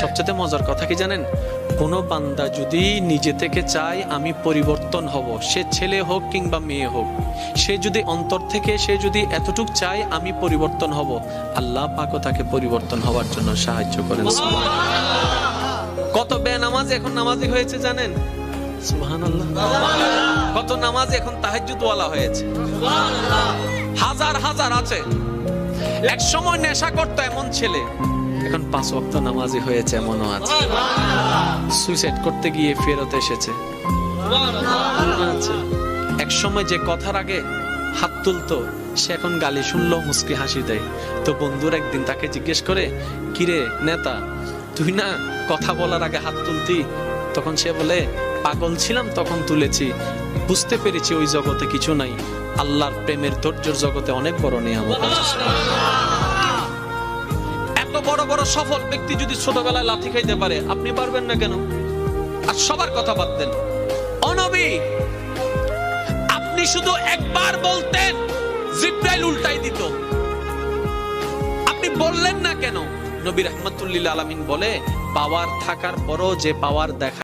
সবচেয়ে মজার কথা কি জানেন, কোনো বান্দা যদি নিজে থেকে চায় আমি পরিবর্তন হব, সে ছেলে হোক কিংবা মেয়ে হোক, সে যদি অন্তর থেকে সে যদি এতটুক চায় আমি পরিবর্তন হব, আল্লাহ পাকও তাকে পরিবর্তন হওয়ার জন্য সাহায্য করেন। কত বেনামাজ এখন নামাজি হয়েছে জানেন? সুবহানাল্লাহ। কত নামাজ এখন তাহাজ্জুদ ওয়ালা হয়েছে, হাজার হাজার আছে। এক সময় নেশা করতো এমন ছেলে, এখন 5 ওয়াক্ত নামাজি হয়েছে এমনও আছে। সুইসাইড করতে গিয়ে ফেরত এসেছে। এক সময় যে কথার আগে হাত তুলতো, সে এখন গালি শুনলো মুস্কি হাসি দেয়। তো বন্ধুর একদিন তাকে জিজ্ঞেস করে, কিরে নেতা, তুই না কথা বলার আগে হাত তুলতি? তখন সে বলে, পাগল ছিলাম তখন তুলেছি, বুঝতে পেরেছি ওই জগতে কিছু নাই, আল্লাহর প্রেমের ধৈর্যের জগতে অনেক বড় নিয়ামত আছে। এত বড় বড় সফল ব্যক্তি যদি ছোটবেলায় লাথি খাইতে পারে, আপনি পারবেন না কেন? আর সবার কথা বাদ দেন, ও নবী, আপনি শুধু একবার বলতেন জিবরাইল উল্টাই দিত, আপনি বললেন না কেন? নবী রাহমাতুল্লিল আলামিন বলে, পাওয়ার থাকার পরও যে পাওয়ার দেখা